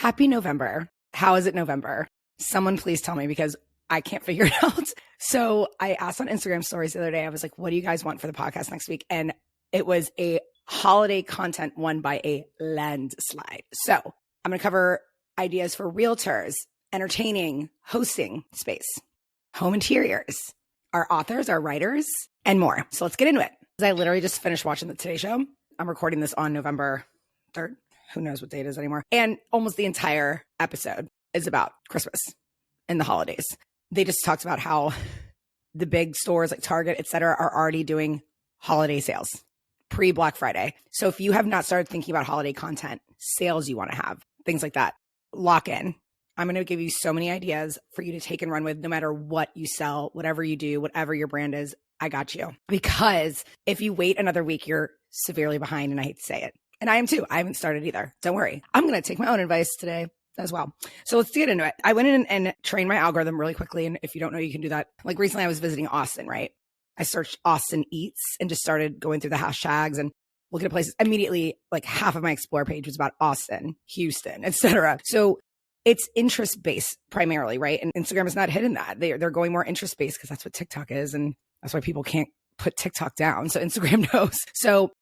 Happy November. How is it November? Someone please tell me because I can't figure it out. So I asked on Instagram stories the other day, I was like, what do you guys want for the podcast next week? And it was a holiday content one by a landslide. So I'm going to cover ideas for realtors, entertaining, hosting space, home interiors, our authors, our writers, and more. So let's get into it. I literally just finished watching the Today Show. I'm recording this on November 3rd. Who knows what date it is anymore. And almost the entire episode is about Christmas and the holidays. They just talked about how the big stores like Target, et cetera, are already doing holiday sales pre-Black Friday. So if you have not started thinking about holiday content, sales you want to have, things like that, lock in. I'm going to give you so many ideas for you to take and run with no matter what you sell, whatever you do, whatever your brand is. I got you. Because if you wait another week, you're severely behind, and I hate to say it. And I am too. I haven't started either. Don't worry. I'm going to take my own advice today as well. So let's get into it. I went in and trained my algorithm really quickly. And if you don't know, you can do that. Like recently I was visiting Austin, right? I searched Austin Eats and just started going through the hashtags and looking at places. Immediately, like half of my Explore page was about Austin, Houston, etc. So it's interest-based primarily, right? And Instagram is not hitting that. They're going more interest-based because that's what TikTok is. And that's why people can't put TikTok down. So Instagram knows. So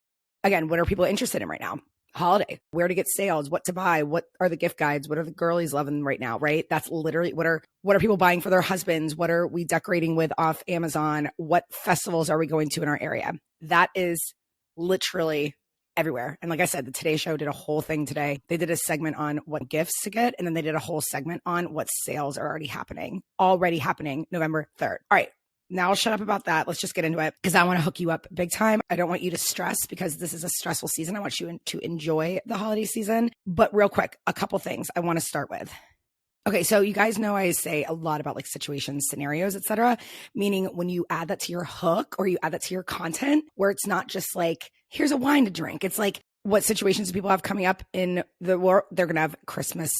again, what are people interested in right now? Holiday, where to get sales, what to buy, what are the gift guides, what are the girlies loving right now, right? That's literally what are people buying for their husbands? What are we decorating with off Amazon? What festivals are we going to in our area? That is literally everywhere. And like I said, the Today Show did a whole thing today. They did a segment on what gifts to get, and then they did a whole segment on what sales are already happening November 3rd. All right. Now I'll shut up about that. Let's just get into it because I want to hook you up big time. I don't want you to stress because this is a stressful season. I want you to enjoy the holiday season. But real quick, a couple things I want to start with. Okay, so you guys know I say a lot about like situations, scenarios, etc. Meaning when you add that to your hook or you add that to your content where it's not just like, here's a wine to drink. It's like what situations do people have coming up in the world? They're going to have Christmas.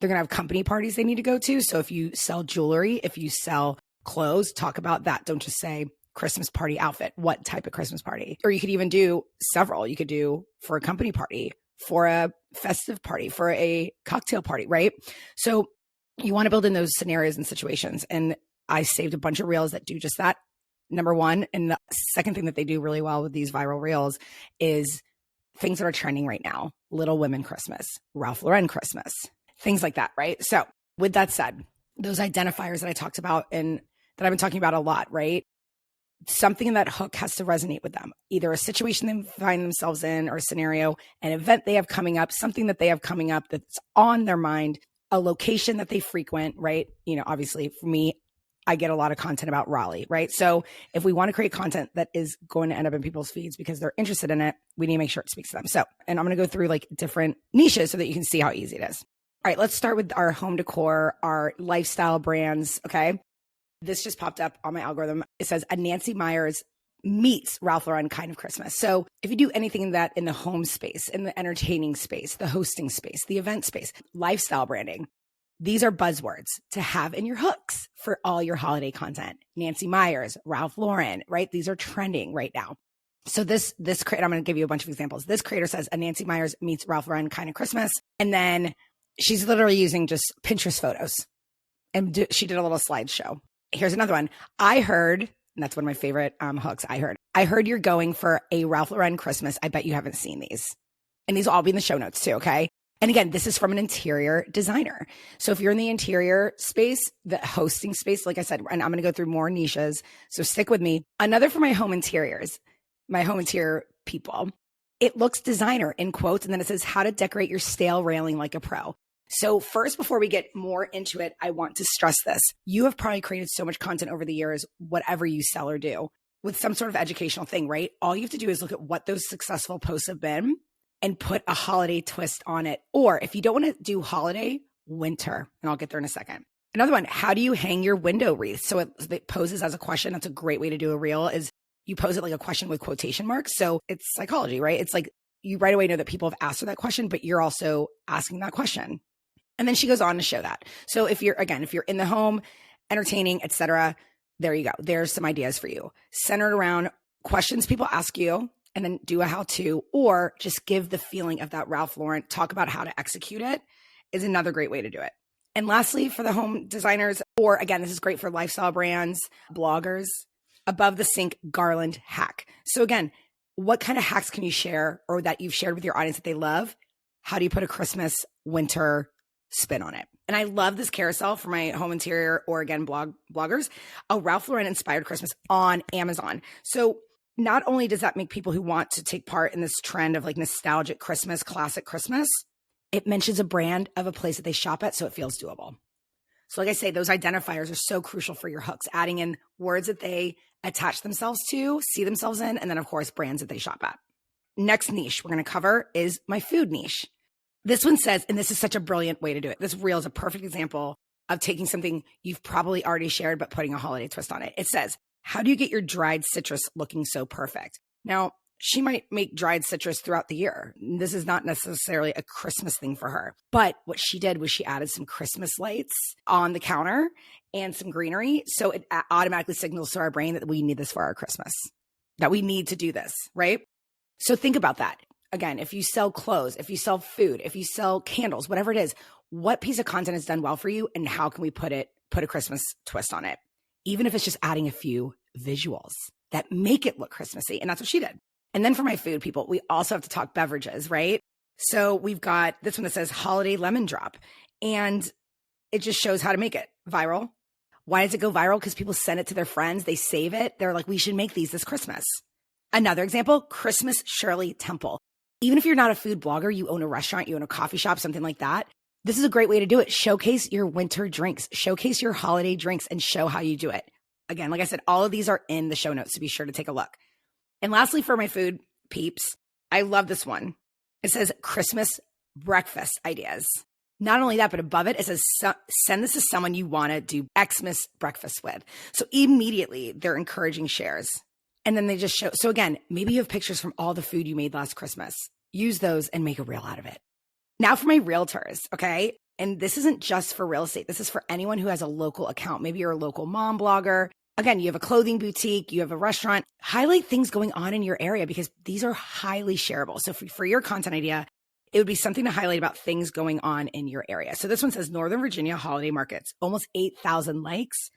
They're going to have company parties they need to go to. So if you sell jewelry, if you sell clothes, talk about that. Don't just say Christmas party outfit. What type of Christmas party? Or you could even do several. You could do for a company party, for a festive party, for a cocktail party, right? So you want to build in those scenarios and situations. And I saved a bunch of reels that do just that. Number one. And the second thing that they do really well with these viral reels is things that are trending right now. Little Women Christmas, Ralph Lauren Christmas, things like that, right? So with that said, those identifiers that I talked about and that I've been talking about a lot, right? Something in that hook has to resonate with them. Either a situation they find themselves in or a scenario, an event they have coming up, something that they have coming up that's on their mind, a location that they frequent, right? You know, obviously for me, I get a lot of content about Raleigh, right? So if we want to create content that is going to end up in people's feeds because they're interested in it, we need to make sure it speaks to them. So, and I'm going to go through like different niches so that you can see how easy it is. All right, let's start with our home decor, our lifestyle brands, okay? This just popped up on my algorithm. It says a Nancy Meyers meets Ralph Lauren kind of Christmas. So if you do anything in that in the home space, in the entertaining space, the hosting space, the event space, lifestyle branding, these are buzzwords to have in your hooks for all your holiday content. Nancy Meyers, Ralph Lauren, right? These are trending right now. So this creator, I'm going to give you a bunch of examples. This creator says a Nancy Meyers meets Ralph Lauren kind of Christmas. And then she's literally using just Pinterest photos. And she did a little slideshow. Here's another one. I heard, and that's one of my favorite hooks. I heard you're going for a Ralph Lauren Christmas. I bet you haven't seen these. And these will all be in the show notes too, okay? And again, this is from an interior designer. So if you're in the interior space, the hosting space, like I said, and I'm going to go through more niches. So stick with me. Another for my home interiors, my home interior people. It looks designer in quotes. And then it says how to decorate your stale railing like a pro. So first, before we get more into it, I want to stress this. You have probably created so much content over the years, whatever you sell or do, with some sort of educational thing, right? All you have to do is look at what those successful posts have been and put a holiday twist on it. Or if you don't want to do holiday, winter, and I'll get there in a second. Another one, how do you hang your window wreath? So it poses as a question. That's a great way to do a reel is you pose it like a question with quotation marks. So it's psychology, right? It's like you right away know that people have asked her that question, but you're also asking that question. And then she goes on to show that. So if you're in the home, entertaining, etc., there you go. There's some ideas for you. Centered around questions people ask you, and then do a how-to, or just give the feeling of that Ralph Lauren, talk about how to execute it, is another great way to do it. And lastly, for the home designers, or again, this is great for lifestyle brands, bloggers, above the sink garland hack. So again, what kind of hacks can you share or that you've shared with your audience that they love? How do you put a Christmas, winter spin on it? And I love this carousel for my home interior or again, bloggers, a Ralph Lauren inspired Christmas on Amazon. So not only does that make people who want to take part in this trend of like nostalgic Christmas, classic Christmas, it mentions a brand of a place that they shop at, so it feels doable. So like I say, those identifiers are so crucial for your hooks, adding in words that they attach themselves to, see themselves in, and then of course, brands that they shop at. Next niche we're going to cover is my food niche. This one says, and this is such a brilliant way to do it. This reel is a perfect example of taking something you've probably already shared, but putting a holiday twist on it. It says, how do you get your dried citrus looking so perfect? Now, she might make dried citrus throughout the year. This is not necessarily a Christmas thing for her. But what she did was she added some Christmas lights on the counter and some greenery. So it automatically signals to our brain that we need this for our Christmas, that we need to do this, right? So think about that. Again, if you sell clothes, if you sell food, if you sell candles, whatever it is, what piece of content has done well for you and how can we put a Christmas twist on it? Even if it's just adding a few visuals that make it look Christmassy. And that's what she did. And then for my food people, we also have to talk beverages, right? So we've got this one that says holiday lemon drop, and it just shows how to make it viral. Why does it go viral? Because people send it to their friends. They save it. They're like, we should make these this Christmas. Another example, Christmas Shirley Temple. Even if you're not a food blogger, you own a restaurant, you own a coffee shop, something like that. This is a great way to do it. Showcase your winter drinks, showcase your holiday drinks, and show how you do it. Again, like I said, all of these are in the show notes, so be sure to take a look. And lastly, for my food peeps, I love this one. It says Christmas breakfast ideas. Not only that, but above it, it says send this to someone you want to do Xmas breakfast with. So immediately they're encouraging shares. And then they just show. So again, maybe you have pictures from all the food you made last Christmas. Use those and make a reel out of it. Now for my realtors, okay? And this isn't just for real estate. This is for anyone who has a local account. Maybe you're a local mom blogger. Again, you have a clothing boutique, you have a restaurant. Highlight things going on in your area because these are highly shareable. So for your content idea, it would be something to highlight about things going on in your area. So this one says Northern Virginia holiday markets, almost 8,000 likes,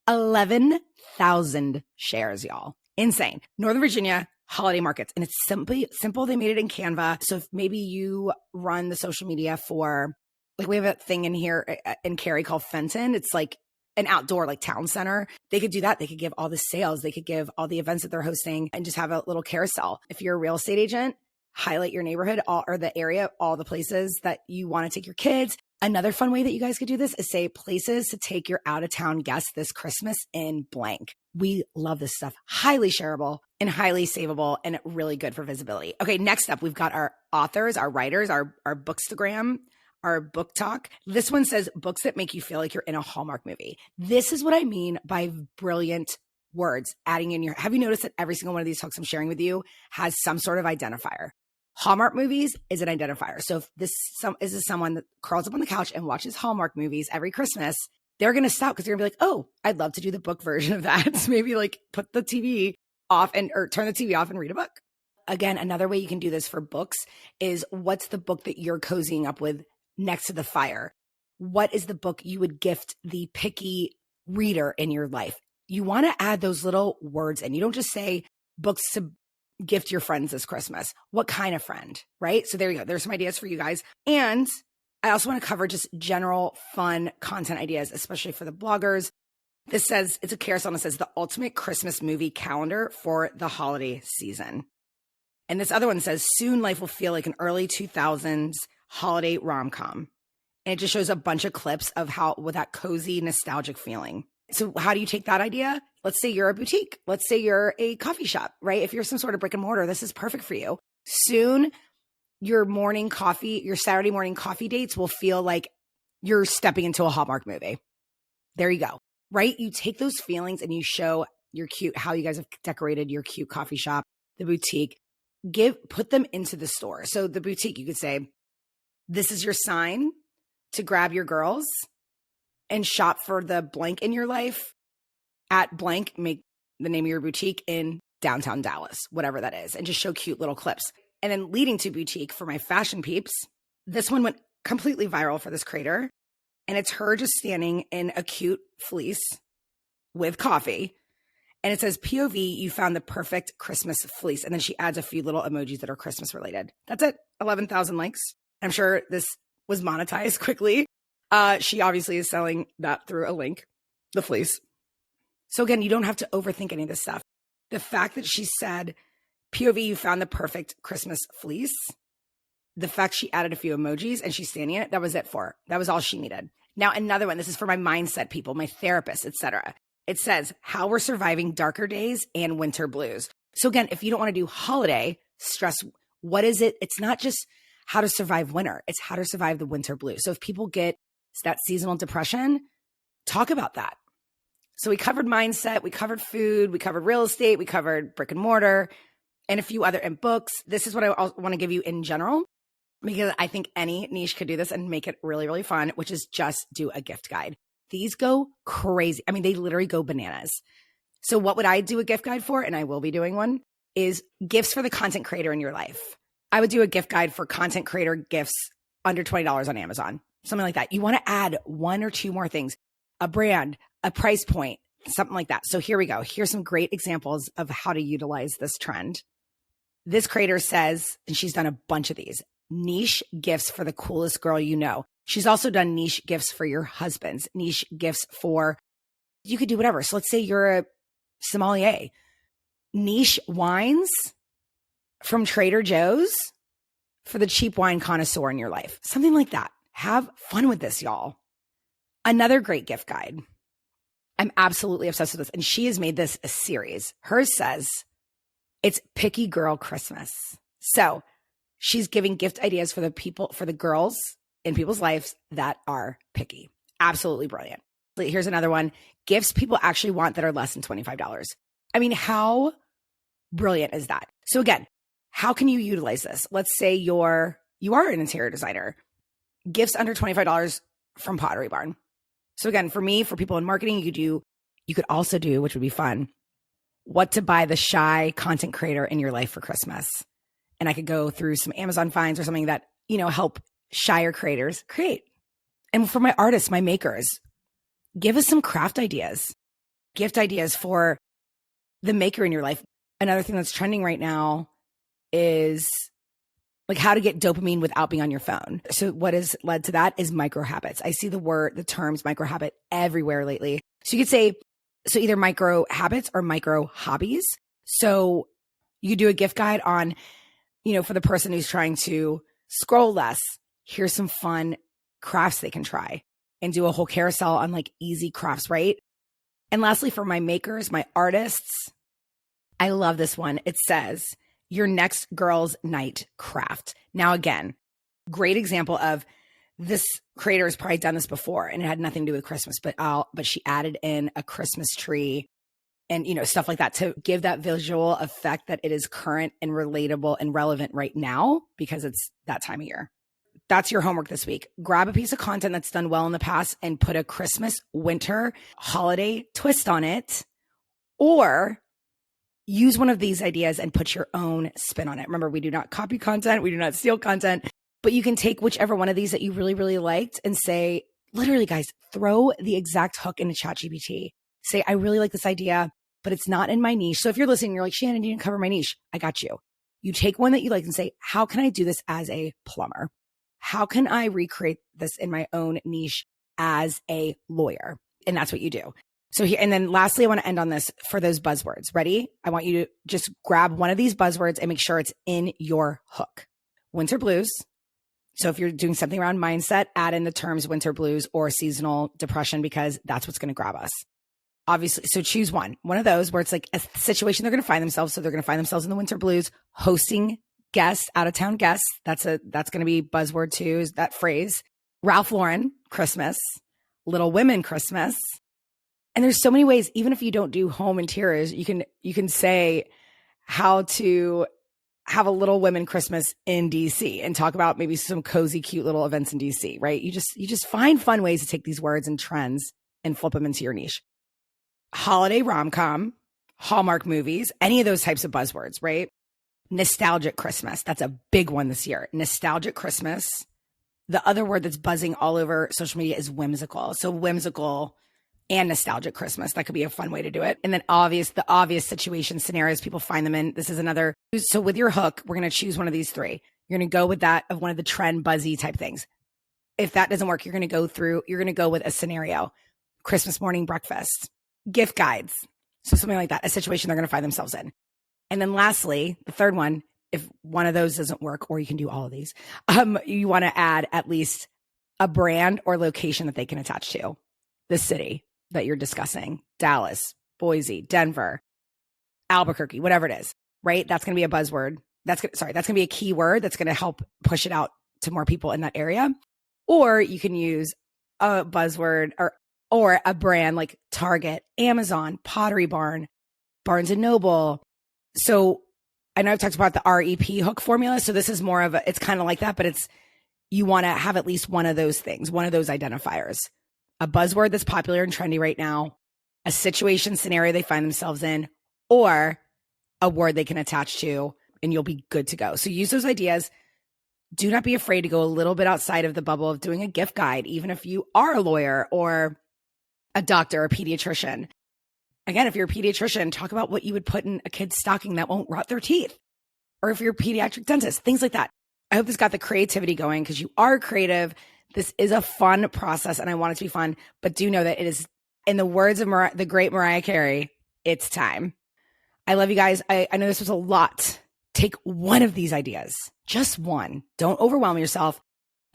11,000 shares, y'all. Insane. Northern Virginia holiday markets. And it's simple. They made it in Canva. So if maybe you run the social media for, like we have a thing in here in Cary called Fenton. It's like an outdoor like town center. They could do that. They could give all the sales. They could give all the events that they're hosting and just have a little carousel. If you're a real estate agent, highlight your neighborhood or the area, all the places that you want to take your kids. Another fun way that you guys could do this is say places to take your out of town guests this Christmas in blank. We love this stuff. Highly shareable and highly savable and really good for visibility. Okay, next up, we've got our authors, our writers, our Bookstagram, our book talk. This one says books that make you feel like you're in a Hallmark movie. This is what I mean by brilliant words adding in your, have you noticed that every single one of these talks I'm sharing with you has some sort of identifier? Hallmark movies is an identifier. So if this is someone that curls up on the couch and watches Hallmark movies every Christmas, they're going to stop because they're going to be like, oh, I'd love to do the book version of that. So maybe like put the TV off or turn the TV off and read a book. Again, another way you can do this for books is what's the book that you're cozying up with next to the fire? What is the book you would gift the picky reader in your life? You want to add those little words in. You don't just say books to gift your friends this Christmas. What kind of friend, right? So there you go. There's some ideas for you guys. And I also want to cover just general fun content ideas, especially for the bloggers. This says, it's a carousel and it says the ultimate Christmas movie calendar for the holiday season. And this other one says, soon life will feel like an early 2000s holiday rom-com. And it just shows a bunch of clips of how, with that cozy, nostalgic feeling. So how do you take that idea? Let's say you're a boutique. Let's say you're a coffee shop, right? If you're some sort of brick and mortar, this is perfect for you. Soon, your Saturday morning coffee dates will feel like you're stepping into a Hallmark movie. There you go, right? You take those feelings and you show how you guys have decorated your cute coffee shop, the boutique, put them into the store. So the boutique, you could say, this is your sign to grab your girls and shop for the blank in your life at blank, make the name of your boutique in downtown Dallas, whatever that is, and just show cute little clips. And then leading to boutique for my fashion peeps, this one went completely viral for this creator. And it's her just standing in a cute fleece with coffee. And it says, POV, you found the perfect Christmas fleece. And then she adds a few little emojis that are Christmas related. That's it. 11,000 likes. I'm sure this was monetized quickly. She obviously is selling that through a link, the fleece. So again, you don't have to overthink any of this stuff. The fact that she said, POV, you found the perfect Christmas fleece. The fact she added a few emojis and she's standing in it, that was it for her. That was all she needed. Now, another one, this is for my mindset people, my therapists, etc. It says, how we're surviving darker days and winter blues. So again, if you don't want to do holiday stress, what is it? It's not just how to survive winter. It's how to survive the winter blues. So if people get that seasonal depression, talk about that. So we covered mindset, we covered food, we covered real estate, we covered brick and mortar, and a few other and books. This is what I want to give you in general, because I think any niche could do this and make it really, really fun, which is just do a gift guide. These go crazy. I mean, they literally go bananas. So what would I do a gift guide for? And I will be doing one, is gifts for the content creator in your life. I would do a gift guide for content creator gifts under $20 on Amazon, something like that. You want to add one or two more things, a brand, a price point, something like that. So here we go. Here's some great examples of how to utilize this trend. This creator says, and she's done a bunch of these, niche gifts for the coolest girl you know. She's also done niche gifts for your husbands, niche gifts for, you could do whatever. So let's say you're a sommelier. Niche wines from Trader Joe's for the cheap wine connoisseur in your life. Something like that. Have fun with this, y'all. Another great gift guide. I'm absolutely obsessed with this. And she has made this a series. Hers says, it's Picky Girl Christmas. So she's giving gift ideas for the people, for the girls in people's lives that are picky. Absolutely brilliant. Here's another one. Gifts people actually want that are less than $25. I mean, how brilliant is that? So again, how can you utilize this? Let's say you are an interior designer. Gifts under $25 from Pottery Barn. So again, for me, for people in marketing, you could also do, which would be fun, what to buy the shy content creator in your life for Christmas. And I could go through some Amazon finds or something that, help shyer creators create. And for my artists, my makers, give us some craft ideas, gift ideas for the maker in your life. Another thing that's trending right now is like how to get dopamine without being on your phone. So what has led to that is micro habits. I see the terms micro habit everywhere lately. So you could say, so either micro habits or micro hobbies. So you could do a gift guide on, for the person who's trying to scroll less, here's some fun crafts they can try, and do a whole carousel on like easy crafts, right? And lastly, for my makers, my artists, I love this one. It says, your next girls' night craft. Now, again, great example of this creator has probably done this before and it had nothing to do with Christmas, but she added in a Christmas tree and, stuff like that to give that visual effect that it is current and relatable and relevant right now because it's that time of year. That's your homework this week. Grab a piece of content that's done well in the past and put a Christmas, winter, holiday twist on it, or use one of these ideas and put your own spin on it. Remember, we do not copy content. We do not steal content, but you can take whichever one of these that you really, really liked and say, literally guys, throw the exact hook into ChatGPT. Say, I really like this idea, but it's not in my niche. So if you're listening, you're like, Shannon, you didn't cover my niche. I got you. You take one that you like and say, how can I do this as a plumber? How can I recreate this in my own niche as a lawyer? And that's what you do. So here, and then lastly, I want to end on this for those buzzwords. Ready? I want you to just grab one of these buzzwords and make sure it's in your hook. Winter blues. So if you're doing something around mindset, add in the terms winter blues or seasonal depression, because that's what's going to grab us. Obviously, so choose one of those where it's like a situation they're going to find themselves. So they're going to find themselves in the winter blues, hosting guests, out of town guests. That's going to be buzzword too, is that phrase. Ralph Lauren, Christmas, Little Women, Christmas. And there's so many ways, even if you don't do home interiors, you can say how to have a Little Women Christmas in DC and talk about maybe some cozy, cute little events in DC, right? You just find fun ways to take these words and trends and flip them into your niche. Holiday rom-com, Hallmark movies, any of those types of buzzwords, right? Nostalgic Christmas. That's a big one this year. Nostalgic Christmas. The other word that's buzzing all over social media is whimsical. So whimsical and nostalgic Christmas. That could be a fun way to do it. And then the obvious situation scenarios people find them in. This is another. So with your hook, we're going to choose one of these three. You're going to go with that of one of the trend buzzy type things. If that doesn't work, you're going to go with a scenario, Christmas morning breakfast, gift guides. So something like that, a situation they're going to find themselves in. And then lastly, the third one, if one of those doesn't work, or you can do all of these, you want to add at least a brand or location that they can attach to the city that you're discussing, Dallas, Boise, Denver, Albuquerque, whatever it is, right? That's going to be a buzzword. That's going to be a keyword that's going to help push it out to more people in that area. Or you can use a buzzword or a brand like Target, Amazon, Pottery Barn, Barnes and Noble. So I know I've talked about the REP hook formula. So this is more of it's kind of like that, but you want to have at least one of those things, one of those identifiers, a buzzword that's popular and trendy right now, a situation scenario they find themselves in, or a word they can attach to, and you'll be good to go. So use those ideas. Do not be afraid to go a little bit outside of the bubble of doing a gift guide, even if you are a lawyer or a doctor or a pediatrician. Again, if you're a pediatrician, talk about what you would put in a kid's stocking that won't rot their teeth. Or if you're a pediatric dentist, things like that. I hope this got the creativity going because you are creative. This is a fun process and I want it to be fun, but do know that it is, in the words of the great Mariah Carey, it's time. I love you guys. I know this was a lot. Take one of these ideas, just one. Don't overwhelm yourself,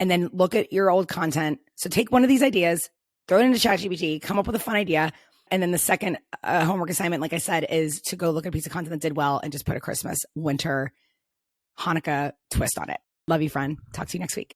and then look at your old content. So take one of these ideas, throw it into ChatGPT, come up with a fun idea. And then the second homework assignment, like I said, is to go look at a piece of content that did well and just put a Christmas, winter, Hanukkah twist on it. Love you, friend. Talk to you next week.